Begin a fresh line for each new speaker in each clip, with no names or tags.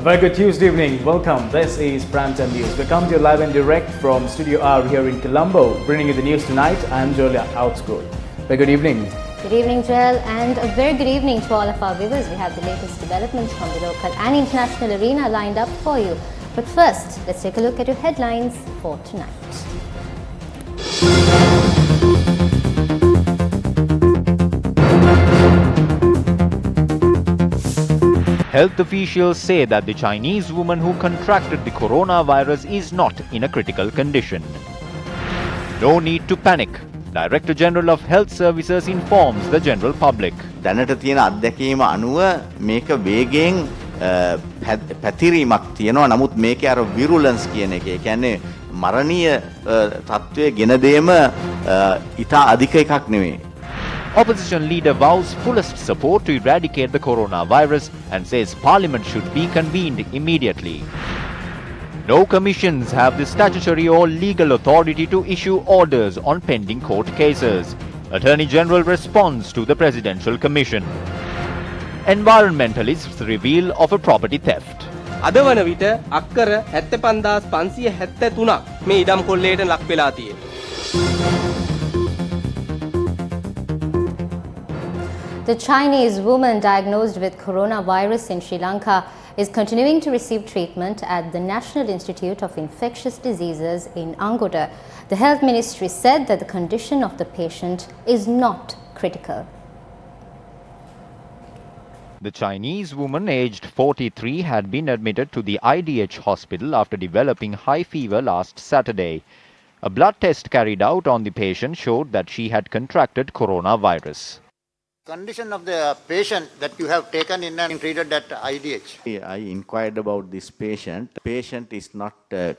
very good Tuesday evening. Welcome. This is Primetime News. We come to you live and direct from Studio R here in Colombo. Bringing you the news tonight, I am Julia Outscourt. Very good evening.
Good evening, Joel, and a very good evening to all of our viewers. We have the latest developments from the local and international arena lined up for you. But first, let's take a look at your headlines for tonight.
Health officials say that the Chinese woman who contracted the coronavirus is not in a critical condition. No need to panic. Director General of Health Services informs the general public.
දැනට තියෙන අත්දැකීම අනුව මේක වේගයෙන් පැතිරීමක් තියෙනවා. නමුත් මේකේ අර virulence කියන එක, ඒ කියන්නේ මරණීය තත්ත්වයේ ගෙන දේම ඉතා අධික එකක් නෙවෙයි.
Opposition leader vows fullest support to eradicate the coronavirus and says Parliament should be convened immediately. No commissions have the statutory or legal authority to issue orders on pending court cases. Attorney General responds to the Presidential Commission. Environmentalists reveal of a property theft.
අද වන විට අක්කර 75573ක් මේ ඉඩම් කොල්ලේට ලක් වෙලා තියෙනවා.
The Chinese woman diagnosed with coronavirus in Sri Lanka is continuing to receive treatment at the National Institute of Infectious Diseases in Angoda. The Health Ministry said that the condition of the patient is not critical.
The Chinese woman, aged 43, had been admitted to the IDH hospital after developing high fever last Saturday. A blood test carried out on the patient showed that she had contracted coronavirus.
Condition of the patient that you have taken in and treated at IDH.
I inquired about this patient. The patient is not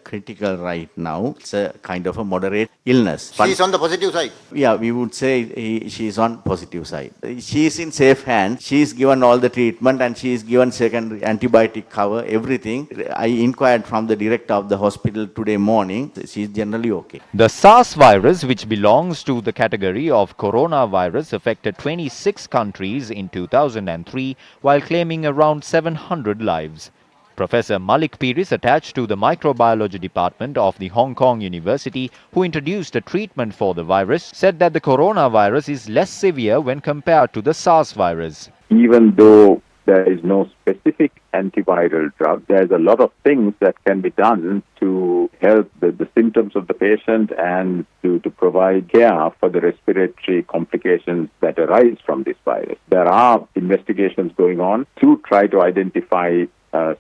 critical right now. It's a kind of a moderate illness.
She is on the positive side.
Yeah, we would say she is on positive side. She is in safe hands. She is given all the treatment and she is given secondary antibiotic cover, everything. I inquired from the director of the hospital today morning. She is generally okay.
The SARS virus, which belongs to the category of coronavirus, affected 26 countries in 2003 while claiming around 700 lives. Professor Malik Piris, attached to the microbiology department of the Hong Kong University, who introduced a treatment for the virus, said that the coronavirus is less severe when compared to the SARS virus.
Even though there is no specific antiviral drug, there's a lot of things that can be done to help the symptoms of the patient and to provide care for the respiratory complications that arise from this virus. There are investigations going on to try to identify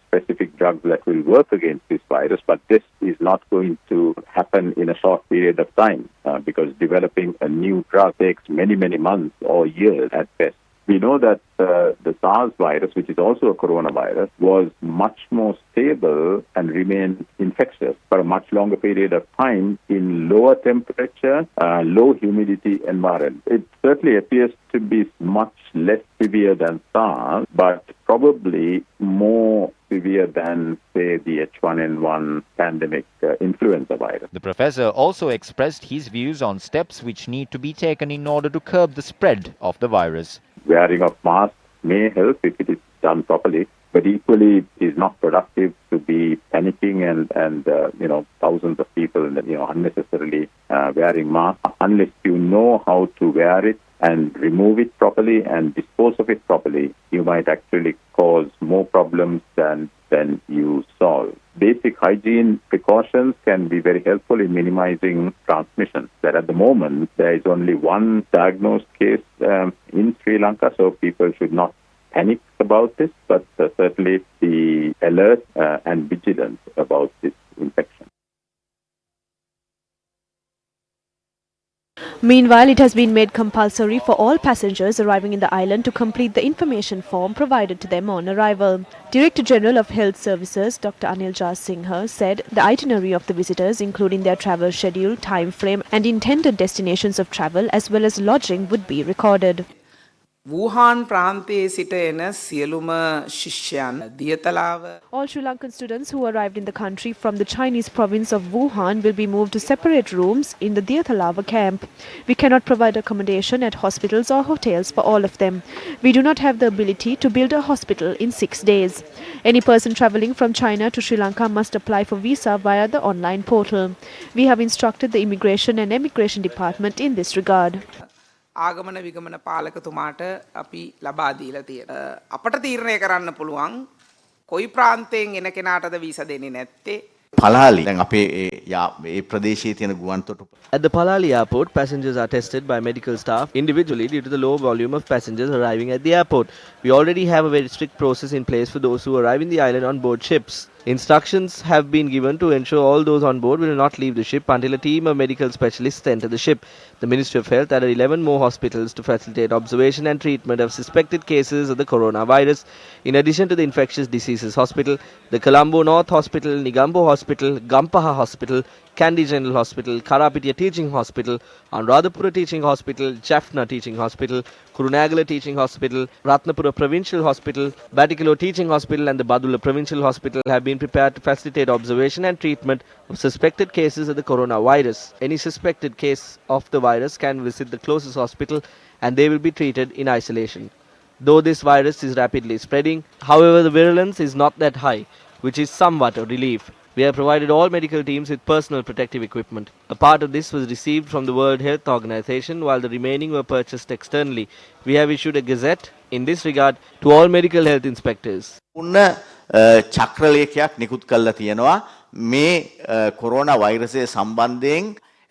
specific drugs that will work against this virus, but this is not going to happen in a short period of time because developing a new drug takes many, many months or years at best. We know that the SARS virus, which is also a coronavirus, was much more stable and remained infectious for a much longer period of time in lower temperature, low humidity environment. It certainly appears to be much less severe than SARS, but probably more severe than, say, the H1N1 pandemic influenza virus.
The professor also expressed his views on steps which need to be taken in order to curb the spread of the virus.
Wearing of masks may help if it is done properly, but equally is not productive to be panicking and thousands of people unnecessarily wearing masks unless you know how to wear it and remove it properly and dispose of it properly. You might actually cause more problems than you solve. Basic hygiene precautions can be very helpful in minimizing transmission. That at the moment, there is only one diagnosed case in Sri Lanka, so people should not panic about this, but certainly be alert and vigilant about this infection.
Meanwhile, it has been made compulsory for all passengers arriving in the island to complete the information form provided to them on arrival. Director General of Health Services, Dr. Anil Singha, said the itinerary of the visitors, including their travel schedule, time frame and intended destinations of travel as well as lodging, would be recorded.
වූහාන් ප්‍රාන්තයේ සිට එන සියලුම ශිෂ්‍යයන් දියතලාව
All Sri Lankan students who arrived in the country from the Chinese province of Wuhan will be moved to separate rooms in the Diathalava camp. We cannot provide accommodation at hospitals or hotels for all of them. We do not have the ability to build a hospital in 6 days. Any person travelling from China to Sri Lanka must apply for visa via the online portal. We have instructed the Immigration and Emigration Department in this regard.
ආගමන විගමන පාලකතුමාට අපි ලබා දීලා තියෙනවා. අපට තීරණය කරන්න පුළුවන් කොයි ප්‍රාන්තයෙන් එන කෙනාටද වීසා දෙන්නේ නැත්තේ.
පලාලි දැන් අපේ ඒ ප්‍රදේශයේ තියෙන ගුවන්තොටුපළ
At the Palali airport, passengers are tested by medical staff individually due to the low volume of passengers arriving at the airport. We already have a very strict process in place for those who arrive in the island on board ships. Instructions have been given to ensure all those on board will not leave the ship until a team of medical specialists enter the ship. The Ministry of Health added 11 more hospitals to facilitate observation and treatment of suspected cases of the coronavirus. In addition to the Infectious Diseases Hospital, the Colombo North Hospital, Negombo Hospital, Gampaha Hospital, Kandy General Hospital, Karapitia Teaching Hospital, Anuradhapura Teaching Hospital, Jaffna Teaching Hospital, Kurunagala Teaching Hospital, Ratnapura Provincial Hospital, Batikalo Teaching Hospital and the Badula Provincial Hospital have been prepared to facilitate observation and treatment of suspected cases of the coronavirus. Any suspected case of the virus can visit the closest hospital and they will be treated in isolation. Though this virus is rapidly spreading, however, the virulence is not that high, which is somewhat a relief. We have provided all medical teams with personal protective equipment. A part of this was received from the World Health Organization while the remaining were purchased externally. We have issued a gazette in this regard to all medical health inspectors.
චක්‍රලේඛයක් නිකුත් කරලා තියෙනවා මේ corona වෛරසය සම්බන්ධයෙන්.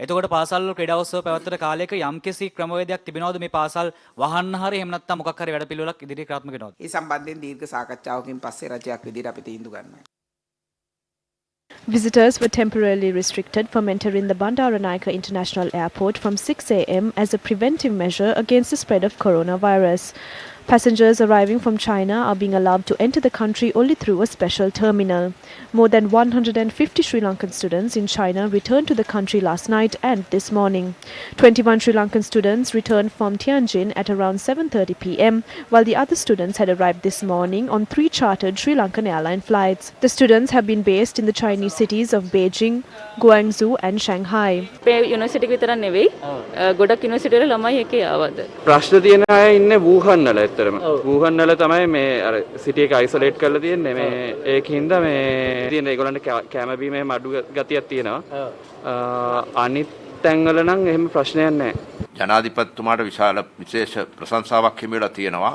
එතකොට පාසල් ක්‍රීඩා උත්සව පැවැත්වෙන කාලයක යම්කිසි ක්‍රමවේදයක් තිබෙනවද මේ පාසල් වහන්න හරි එහෙම නැත්නම් මොකක් හරි වැඩපිළිවෙලක් ඉදිරියට ක්‍රියාත්මක වෙනවද?
ඒ සම්බන්ධයෙන් දීර්ඝ සාකච්ඡාවකින් පස්සේ රජයක් විදිහට අපි තීන්දුව ගන්නවා.
Visitors were temporarily restricted from entering the Bandaranaike International Airport from 6 a.m. as a preventive measure against the spread of coronavirus. Passengers arriving from China are being allowed to enter the country only through a special terminal. More than 150 Sri Lankan students in China returned to the country last night and this morning. 21 Sri Lankan students returned from Tianjin at around 7:30 p.m., while the other students had arrived this morning on 3 chartered Sri Lankan airline flights. The students have been based in the Chinese cities of Beijing, Guangzhou and Shanghai.
University විතරක් නෙවෙයි ගොඩක් university වල ළමයි එකේ ආවද
ප්‍රශ්න තියෙන අය ඉන්නේ වූහන් වල ඇත්තටම වූහන් වල තමයි මේ අර සිටි එක අයිසොලේට් කරලා තියෙන්නේ මේ ඒකින්ද මේ තියෙන ඒගොල්ලන්ට කැම බීමේ අඩු ගතියක් තියෙනවා අනිත් තැන් වල නම් එහෙම ප්‍රශ්නයක් නැහැ
ජනාධිපතිතුමාට විශේෂ ප්‍රශංසාවක් හිමිලා තියෙනවා.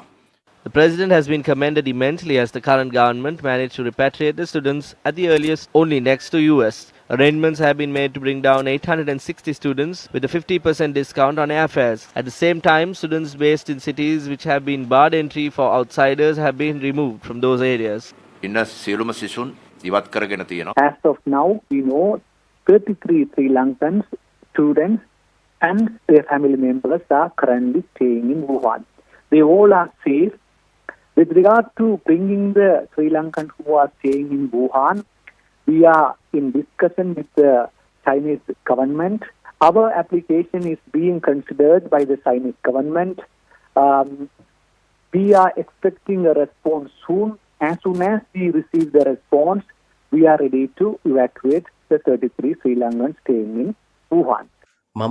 The President has been commended immensely as the current government managed to repatriate the students at the earliest only next to US. Arrangements have been made to bring down 860 students with a 50% discount on airfares. At the same time, students based in cities which have been barred entry for outsiders have been removed from those areas.
As of now, we know 33 Sri Lankan students and their family members are currently staying in Wuhan. They all are safe. With regard to bringing the Sri Lankans who are staying in Wuhan, we are in discussion with the Chinese government. Our application is being considered by the Chinese government. We are expecting a response soon. As soon as we receive the response, we are ready to evacuate the 33 Sri Lankans staying in Wuhan.
I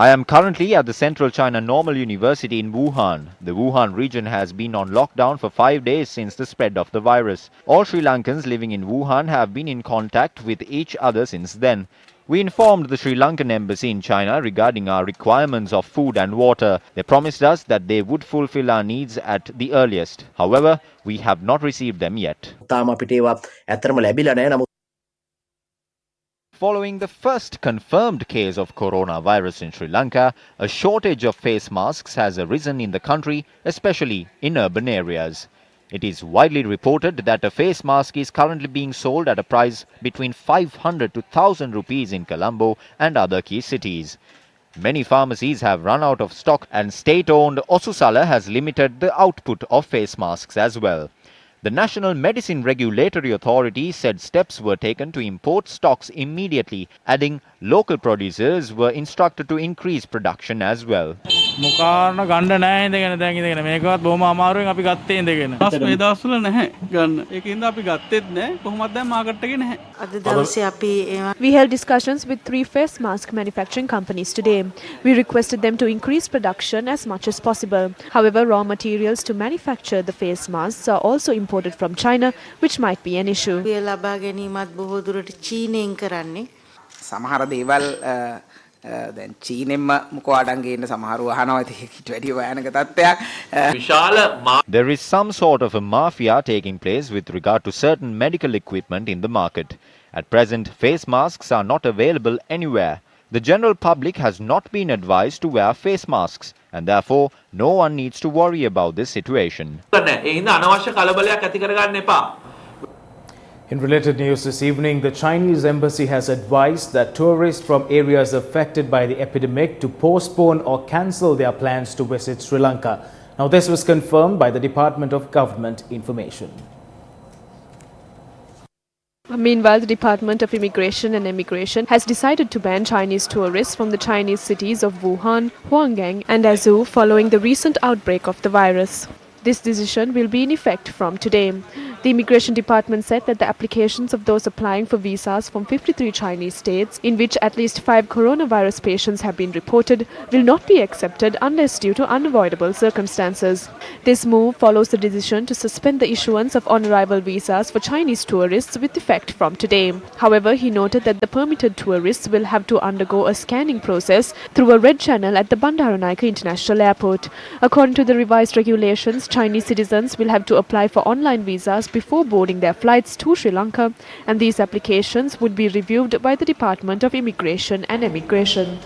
am currently at the Central China Normal University in Wuhan. The Wuhan region has been on lockdown for 5 days since the spread of the virus. All Sri Lankans living in Wuhan have been in contact with each other since then. We informed the Sri Lankan embassy in China regarding our requirements of food and water. They promised us that they would fulfill our needs at the earliest. However, we have not received them yet. Following the first confirmed case of coronavirus in Sri Lanka, a shortage of face masks has arisen in the country, especially in urban areas. It is widely reported that a face mask is currently being sold at a price between 500 to 1,000 rupees in Colombo and other key cities. Many pharmacies have run out of stock and state-owned Osusala has limited the output of face masks as well. The National Medicine Regulatory Authority said steps were taken to import stocks immediately, adding local producers were instructed to increase production as well.
මුකාරණ ගණ්ඩ නෑ ඉඳගෙන දැන් ඉඳගෙන මේකවත් බොහොම අමාරුවෙන් අපි ගත්තේ ඉඳගෙන. පස් මේ දවස්වල නැහැ ගන්න. ඒකින්ද අපි ගත්තෙත් නෑ කොහොමද දැන් මාකට් එකේ නැහැ.
අද දවසේ අපි We held discussions with 3 face mask manufacturing companies today. We requested them to increase production as much as possible. However, raw materials to manufacture the face masks are also imported from China, which might be an issue.
ඒ ලබා ගැනීමත් බොහෝ දුරට චීනයෙන් කරන්නේ. සමහර දේවල් දැන් චීනෙන්ම මුකවාඩන් ගේන්න සමහරව අහනවා ඊට වැඩි භයානක තත්ත්වයක්.
There is some sort of a mafia taking place with regard to certain medical equipment in the market. At present, face masks are not available anywhere. The general public has not been advised to wear face masks, and therefore no one needs to worry about this situation.
In related news this evening, the Chinese embassy has advised that tourists from areas affected by the epidemic to postpone or cancel their plans to visit Sri Lanka. Now, this was confirmed by the Department of Government Information.
Meanwhile, the Department of Immigration and Immigration has decided to ban Chinese tourists from the Chinese cities of Wuhan, Huanggang and Azhou following the recent outbreak of the virus. This decision will be in effect from today. The Immigration Department said that the applications of those applying for visas from 53 Chinese states, in which at least 5 coronavirus patients have been reported, will not be accepted unless due to unavoidable circumstances. This move follows the decision to suspend the issuance of on-arrival visas for Chinese tourists with effect from today. However, he noted that the permitted tourists will have to undergo a scanning process through a red channel at the Bandaranaike International Airport. According to the revised regulations, Chinese citizens will have to apply for online visas before boarding their flights to Sri Lanka, and these applications would be reviewed by the Department of Immigration and Immigration.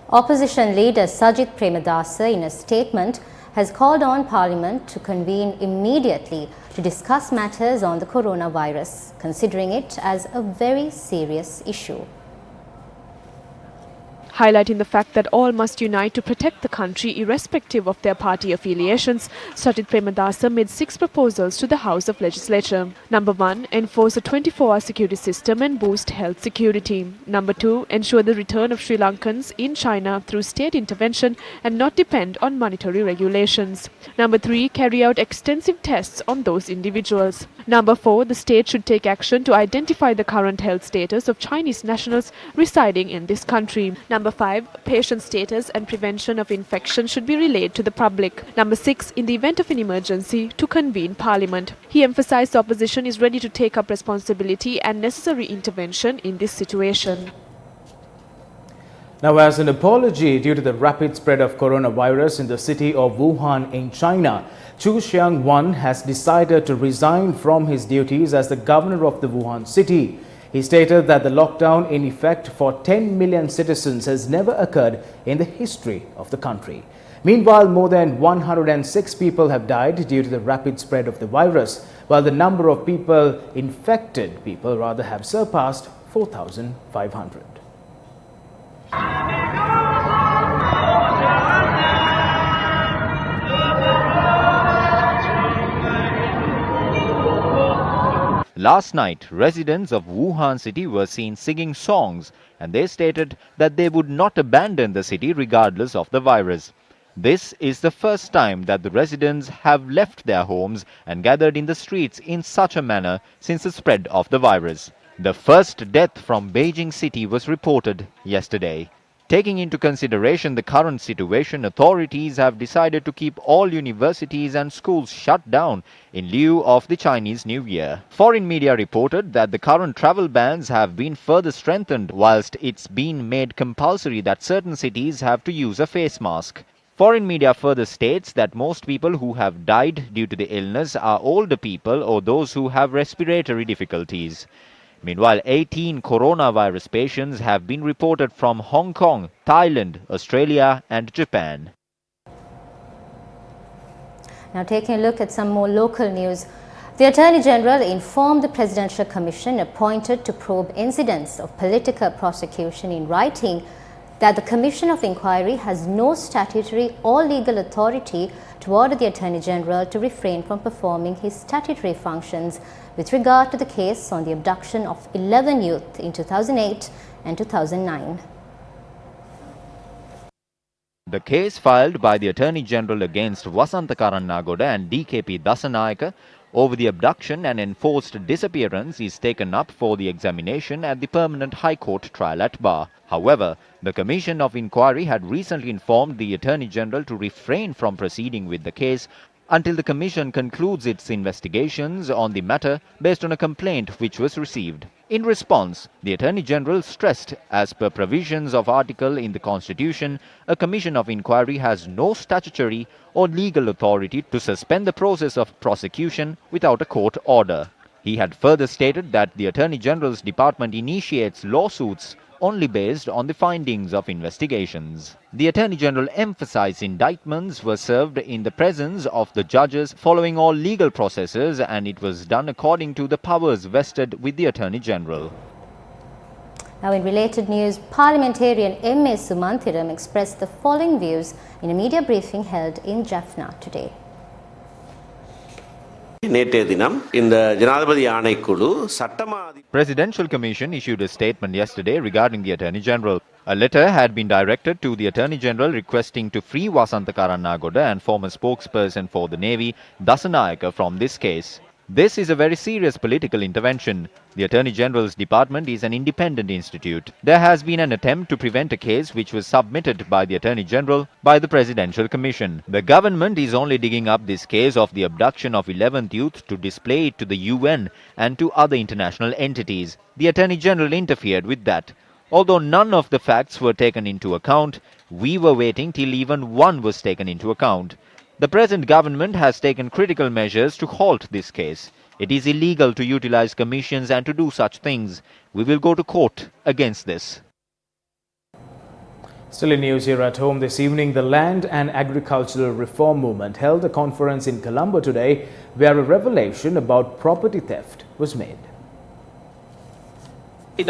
Opposition leader Sajith Premadasa, in a statement, has called on Parliament to convene immediately to discuss matters on the coronavirus, considering it as a very serious issue.
Highlighting the fact that all must unite to protect the country irrespective of their party affiliations, Sajith Premadasa made 6 proposals to the House of Legislature. Number 1, enforce a 24-hour security system and boost health security. Number 2, ensure the return of Sri Lankans in China through state intervention and not depend on monetary regulations. Number 3, carry out extensive tests on those individuals. Number 4, the state should take action to identify the current health status of Chinese nationals residing in this country. Number 5, patient status and prevention of infection should be relayed to the public. Number 6, in the event of an emergency, to convene Parliament. He emphasized the opposition is ready to take up responsibility and necessary intervention in this situation.
Now, as an apology due to the rapid spread of coronavirus in the city of Wuhan in China, Chu Xiang-wan has decided to resign from his duties as the governor of the Wuhan city. He stated that the lockdown in effect for 10 million citizens has never occurred in the history of the country. Meanwhile, more than 106 people have died due to the rapid spread of the virus, while the number of infected people have surpassed 4,500.
Last night, residents of Wuhan City were seen singing songs, and they stated that they would not abandon the city regardless of the virus. This is the first time that the residents have left their homes and gathered in the streets in such a manner since the spread of the virus. The first death from Beijing city was reported yesterday. Taking into consideration the current situation, authorities have decided to keep all universities and schools shut down in lieu of the Chinese New Year. Foreign media reported that the current travel bans have been further strengthened, whilst it's been made compulsory that certain cities have to use a face mask. Foreign media further states that most people who have died due to the illness are older people or those who have respiratory difficulties. Meanwhile, 18 coronavirus patients have been reported from Hong Kong, Thailand, Australia and Japan.
Now, taking a look at some more local news. The Attorney General informed the Presidential Commission appointed to probe incidents of political prosecution in writing that the Commission of Inquiry has no statutory or legal authority to order the Attorney General to refrain from performing his statutory functions with regard to the case on the abduction of 11 youth in 2008 and 2009.
The case filed by the Attorney General against Wasantha Karannagoda and DKP Dasanayaka over the abduction and enforced disappearance is taken up for the examination at the Permanent High Court trial at bar. However, the Commission of Inquiry had recently informed the Attorney General to refrain from proceeding with the case until the Commission concludes its investigations on the matter based on a complaint which was received. In response, the Attorney General stressed, as per provisions of article in the Constitution, a Commission of Inquiry has no statutory or legal authority to suspend the process of prosecution without a court order. He had further stated that the Attorney General's department initiates lawsuits only based on the findings of investigations. The Attorney General emphasized indictments were served in the presence of the judges following all legal processes, and it was done according to the powers vested with the Attorney General.
Now, in related news, Parliamentarian M.A. Sumanthiram expressed the following views in a media briefing held in Jaffna today.
Presidential Commission issued a statement yesterday regarding the Attorney General. A letter had been directed to the Attorney General requesting to free Wasantha Karannagoda and former spokesperson for the Navy, Dasanayaka, from this case. This is a very serious political intervention. The Attorney General's department is an independent institute. There has been an attempt to prevent a case which was submitted by the Attorney General by the Presidential Commission. The government is only digging up this case of the abduction of 11th youth to display it to the UN and to other international entities. The Attorney General interfered with that. Although none of the facts were taken into account, we were waiting till even one was taken into account. The present government has taken critical measures to halt this case. It is illegal to utilize commissions and to do such things. We will go to court against this.
Still in news here at home this evening, the Land and Agricultural Reform Movement held a conference in Colombo today where a revelation about property theft was made.
The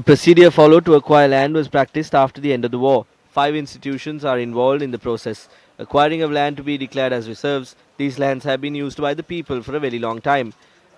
procedure followed to acquire land was practiced after the end of the war. 5 institutions are involved in the process. Acquiring of land to be declared as reserves, these lands have been used by the people for a very long time.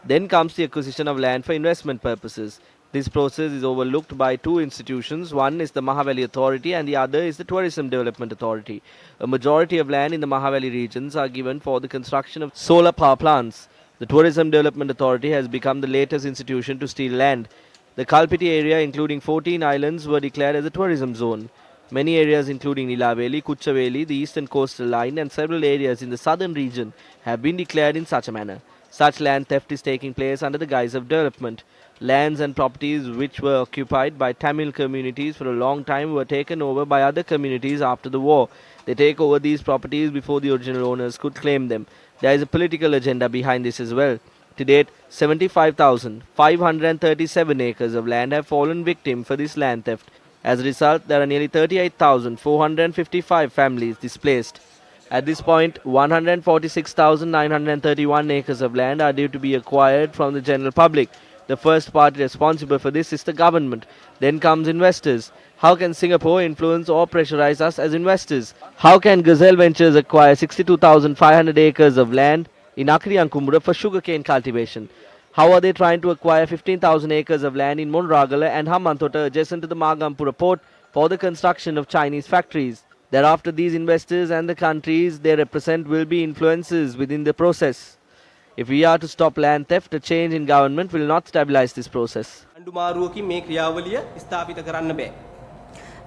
Then comes the acquisition of land for investment purposes. This process is overlooked by 2 institutions. One is the Mahaveli Authority and the other is the Tourism Development Authority. A majority of land in the Mahaveli regions are given for the construction of solar power plants. The Tourism Development Authority has become the latest institution to steal land. The Kalpiti area, including 14 islands, were declared as a tourism zone. Many areas including Nilaveli, Kuchaveli, the eastern coastal line and several areas in the southern region have been declared in such a manner. Such land theft is taking place under the guise of development. Lands and properties which were occupied by Tamil communities for a long time were taken over by other communities after the war. They take over these properties before the original owners could claim them. There is a political agenda behind this as well. To date, 75,537 acres of land have fallen victim for this land theft. As a result, there are nearly 38,455 families displaced. At this point, 146,931 acres of land are due to be acquired from the general public. The first party responsible for this is the government. Then comes investors. How can Singapore influence or pressurize us as investors? How can Gazelle Ventures acquire 62,500 acres of land in Akriyankumbura for sugarcane cultivation? How are they trying to acquire 15,000 acres of land in Monragala and Hammantota adjacent to the Magampura port for the construction of Chinese factories? Thereafter, these investors and the countries they represent will be influencers within the process. If we are to stop land theft, a change in government will not stabilize this process.
A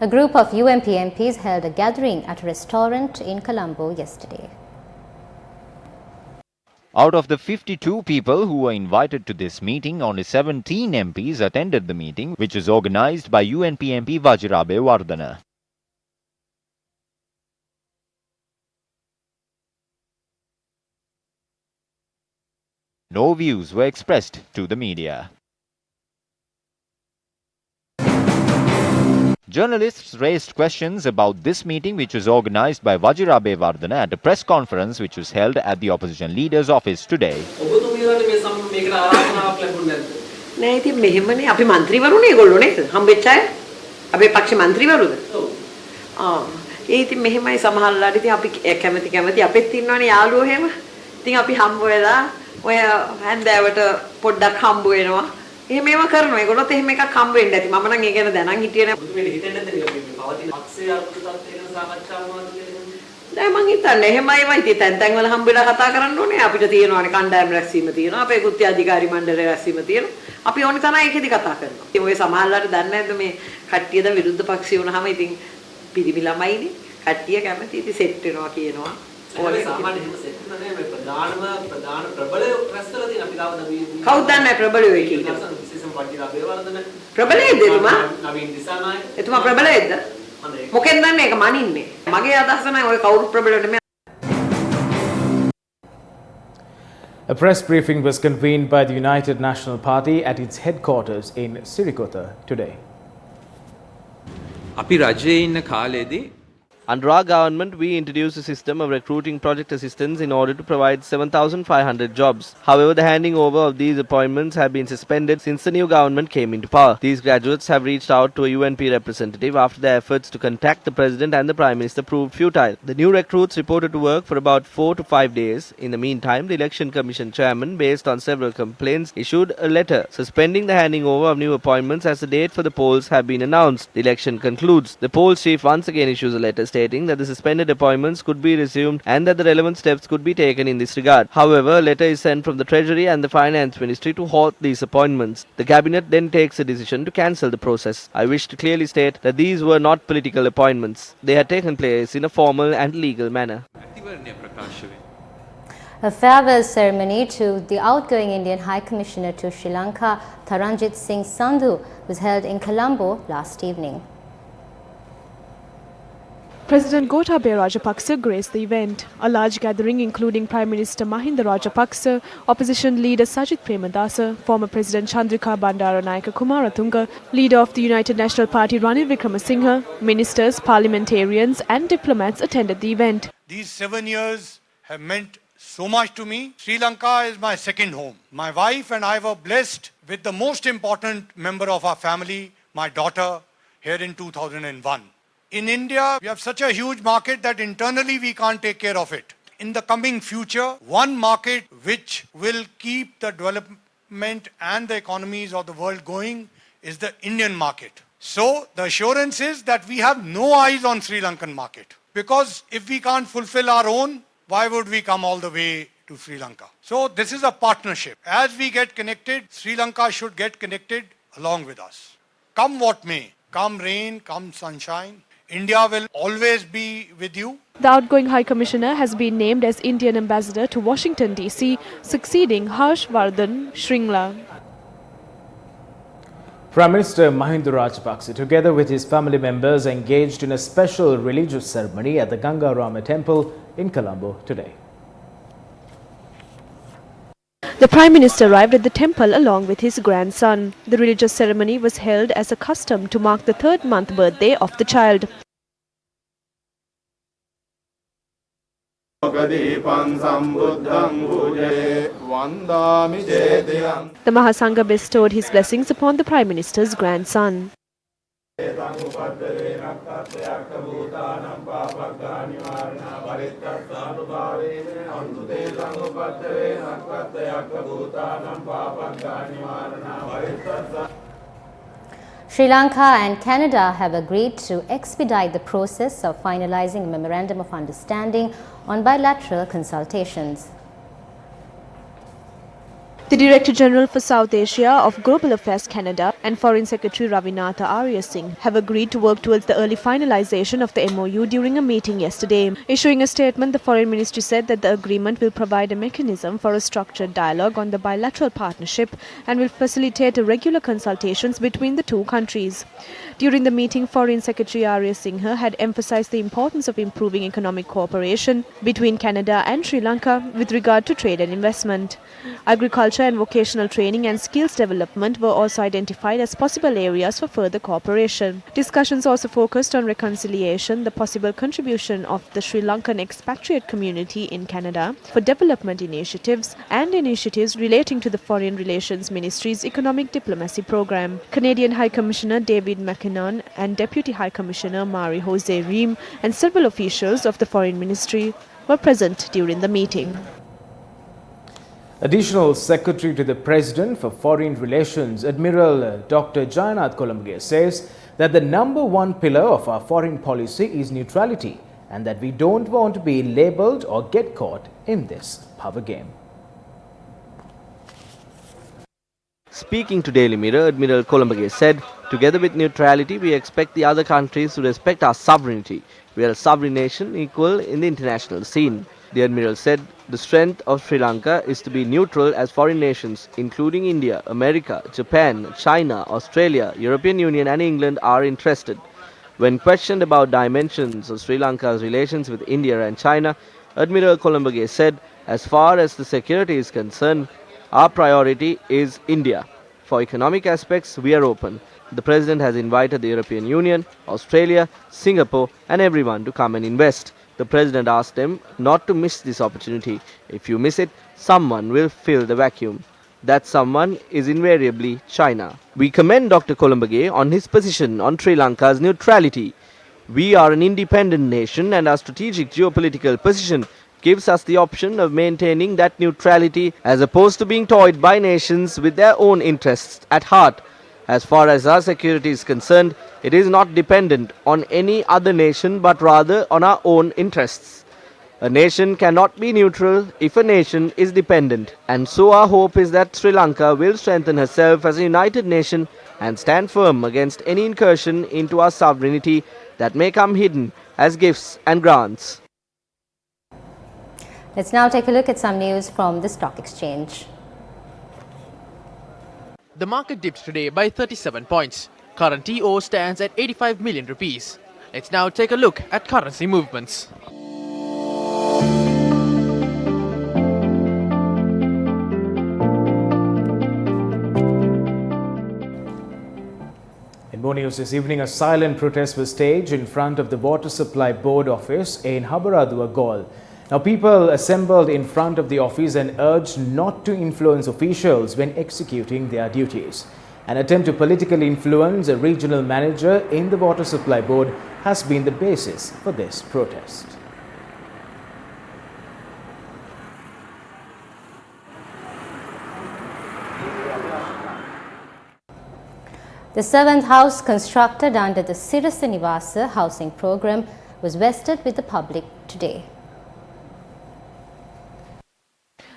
group of UMP MPs held a gathering at a restaurant in Colombo yesterday.
Out of the 52 people who were invited to this meeting, only 17 MPs attended the meeting, which was organized by UMP MP Vajirabe Wardana. No views were expressed to the media. Journalists raised questions about this meeting, which was organized by Vajirabe Wardana at a press conference which was held at the opposition leader's office today.
නෑ ඉතින් මෙහෙමනේ අපි മന്ത്രിවරුනේ ඒගොල්ලෝ නේද? හම්බෙච්ච අය. අපේ පක්ෂේ മന്ത്രിවරුද? ඔව්. ඒ ඉතින් මෙහෙමයි සමහරලාට ඉතින් අපි කැමති අපෙත් ඉන්නවනේ යාළුවෝ එහෙම. ඉතින් අපි හම්බ වෙලා ඔය හැන්දෑවට පොඩ්ඩක් හම්බ වෙනවා. එහෙම ඒවා කරනවා. ඒගොල්ලොත් එහෙම එකක් හම්බ වෙන්න ඇති. මම නම් ඒ ගැන දැනන් හිටියේ නෑ. මුදුමේ හිතෙන්නේ නැද්ද මේ පවතින පක්ෂයේ අර්ථකථනය ගැන සාකච්ඡා වුණාද කියලා? නෑ මං හිතන්නේ එහෙමයි ඉතින් තැන් වල හම්බ වෙලා කතා කරන්න ඕනේ. අපිට තියෙනවානේ කණ්ඩායම් රැස්වීම තියෙනවා. අපේ කෘත්‍ය අධිකාරී මණ්ඩලයේ රැස්වීම තියෙනවා. අපි ඕනි තරම් ඒකෙදි කතා කරනවා. ඉතින් ඔය සමහරලාට දන්නේ නැද්ද මේ කට්ටියද විරුද්ධ පක්ෂය වුණාම ඉතින් පිරිමි ළමයිනේ කට්ටිය කැමති ඉතින් සෙට් වෙනවා කියනවා. ඕනේ සාමාන්‍ය එහෙම සෙට් වෙනවා නේ මේ ප්‍රධාන ප්‍රබලය රැස්කලා තියෙන අපි තාම කවුද දන්නේ ප්‍රබලය වෙයි කියලා. විශේෂම වටිනා බේවර්ධන ප්‍රබලයේද එතුමා? නවීන් දිසානායක. එතුමා ප්‍රබලයේද? මොකෙන්ද දන්නේ ඒක මනින්නේ. මගේ අදහස නම් ඔය කවුරු ප්‍රබල නෙමෙයි.
A press briefing was convened by the United National Party at its headquarters in Sirikota today.
අපි රජයේ ඉන්න කාලේදී
Under our government, we introduced a system of recruiting project assistants in order to provide 7,500 jobs. However, the handing over of these appointments have been suspended since the new government came into power. These graduates have reached out to a UNP representative after their efforts to contact the President and the Prime Minister proved futile. The new recruits reported to work for about 4 to 5 days. In the meantime, the Election Commission chairman, based on several complaints, issued a letter suspending the handing over of new appointments as the date for the polls have been announced. The election concludes. The polls chief once again issues a letter stating that the suspended appointments could be resumed and that the relevant steps could be taken in this regard. However, a letter is sent from the Treasury and the Finance Ministry to halt these appointments. The Cabinet then takes a decision to cancel the process. I wish to clearly state that these were not political appointments. They had taken place in a formal and legal manner.
A farewell ceremony to the outgoing Indian High Commissioner to Sri Lanka, Tharanjit Singh Sandhu, was held in Colombo last evening.
President Gotabaya Rajapaksa graced the event. A large gathering including Prime Minister Mahinda Rajapaksa, Opposition Leader Sajith Premadasa, former President Chandrika Bandaranayake Kumaratunga, Leader of the United National Party Ranil Wickremesinghe, Ministers, Parliamentarians and diplomats attended the event.
These 7 years have meant so much to me. Sri Lanka is my second home. My wife and I were blessed with the most important member of our family, my daughter, here in 2001. In India, we have such a huge market that internally we can't take care of it. In the coming future, one market which will keep the development and the economies of the world going is the Indian market. So the assurance is that we have no eyes on Sri Lankan market. Because if we can't fulfill our own, why would we come all the way to Sri Lanka? So this is a partnership. As we get connected, Sri Lanka should get connected along with us. Come what may, come rain, come sunshine, India will always be with you.
The outgoing High Commissioner has been named as Indian Ambassador to Washington DC, succeeding Harshvardhan Shringla.
Prime Minister Mahinda Rajapaksa, together with his family members, engaged in a special religious ceremony at the Ganggarama temple in Colombo today.
The Prime Minister arrived at the temple along with his grandson. The religious ceremony was held as a custom to mark the 3rd month birthday of the child. The Mahasangha bestowed his blessings upon the Prime Minister's grandson.
Sri Lanka and Canada have agreed to expedite the process of finalizing a memorandum of understanding on bilateral consultations.
The Director General for South Asia of Global Affairs Canada and Foreign Secretary Ravinatha Arya Singh have agreed to work towards the early finalization of the MOU during a meeting yesterday. Issuing a statement, the Foreign Ministry said that the agreement will provide a mechanism for a structured dialogue on the bilateral partnership and will facilitate regular consultations between the two countries. During the meeting, Foreign Secretary Arya Singh had emphasized the importance of improving economic cooperation between Canada and Sri Lanka with regard to trade and investment. Agriculture and vocational training and skills development were also identified as possible areas for further cooperation. Discussions also focused on reconciliation, the possible contribution of the Sri Lankan expatriate community in Canada for development initiatives, and initiatives relating to the Foreign Relations Ministry's Economic Diplomacy Program. Canadian High Commissioner David McKinnon and Deputy High Commissioner Marie Jose Ream and several officials of the Foreign Ministry were present during the meeting.
Additional Secretary to the President for Foreign Relations, Admiral Dr. Jayannath Columbage, says that the number one pillar of our foreign policy is neutrality and that we don't want to be labelled or get caught in this power game.
Speaking to Daily Mirror, Admiral Columbage said, "Together with neutrality, we expect the other countries to respect our sovereignty. We are a sovereign nation equal in the international scene." The Admiral said the strength of Sri Lanka is to be neutral as foreign nations, including India, America, Japan, China, Australia, European Union and England are interested. When questioned about dimensions of Sri Lanka's relations with India and China, Admiral Columbage said, "As far as the security is concerned, our priority is India. For economic aspects, we are open. The President has invited the European Union, Australia, Singapore and everyone to come and invest. The President asked them not to miss this opportunity. If you miss it, someone will fill the vacuum. That someone is invariably China." We commend Dr. Columbage on his position on Sri Lanka's neutrality. "We are an independent nation and our strategic geopolitical position gives us the option of maintaining that neutrality as opposed to being toyed by nations with their own interests at heart. As far as our security is concerned, it is not dependent on any other nation but rather on our own interests. A nation cannot be neutral if a nation is dependent, and so our hope is that Sri Lanka will strengthen herself as a united nation and stand firm against any incursion into our sovereignty that may come hidden as gifts and grants."
Let's now take a look at some news from the stock exchange.
The market dipped today by 37 points. Current TO stands at 85 million rupees. Let's now take a look at currency movements.
In more news this evening, a silent protest was staged in front of the Water Supply Board office in Habaradua, Galle. Now, people assembled in front of the office and urged not to influence officials when executing their duties. An attempt to politically influence a regional manager in the Water Supply Board has been the basis for this protest.
The 7th house constructed under the Citizen Avasta Housing Program was vested with the public today.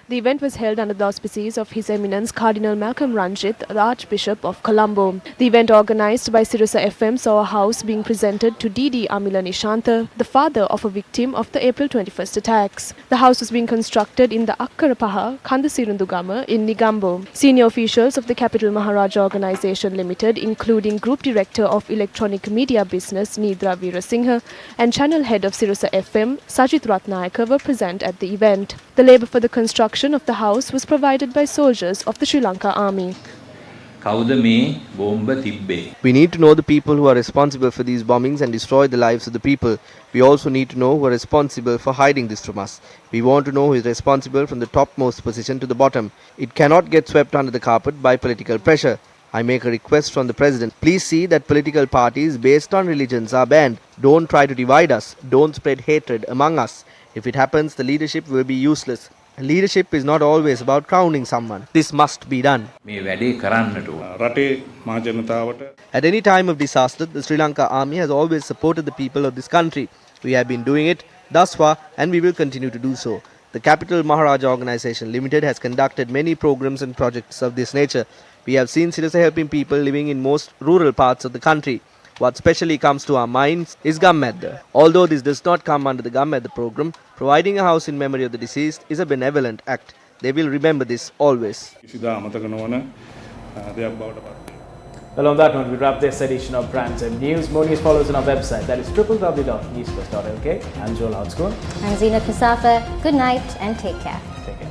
The event was held under the auspices of His Eminence Cardinal Malcolm Ranjit, the Archbishop of Colombo. The event organised by Sirius FM saw a house being presented to D.D. Amila Nishantha, the father of a victim of the April 21st attacks. The house was being constructed in the Akkarapaha, Kandasirundugama in Negombo. Senior officials of the Capital Maharaja Organisation Limited, including Group Director of Electronic Media Business Nidra Veerasinghe and Channel Head of Sirius FM Sajith Ratnayaka, were present at the event. The labour for the construction of the house was provided by soldiers of the Sri Lanka Army.
We need to know the people who are responsible for these bombings and destroy the lives of the people. We also need to know who are responsible for hiding this from us. We want to know who is responsible from the topmost position to the bottom. It cannot get swept under the carpet by political pressure. I make a request from the President. Please see that political parties based on religions are banned. Don't try to divide us. Don't spread hatred among us. If it happens, the leadership will be useless. Leadership is not always about crowning someone. This must be done. At any time of disaster, the Sri Lanka Army has always supported the people of this country. We have been doing it thus far and we will continue to do so. The Capital Maharaja Organisation Limited has conducted many programs and projects of this nature. We have seen seriously helping people living in most rural parts of the country. What specially comes to our minds is Gammadda. Although this does not come under the Gammadda program, providing a house in memory of the deceased is a benevolent act. They will remember this always.
Well, on that note, we wrap this edition of Prime Time News. More news follows on our website, that is www.newsfirst.lk. I'm Joel Outskoon.
I'm Zeenat Musafa. Good night and take care.
Take care.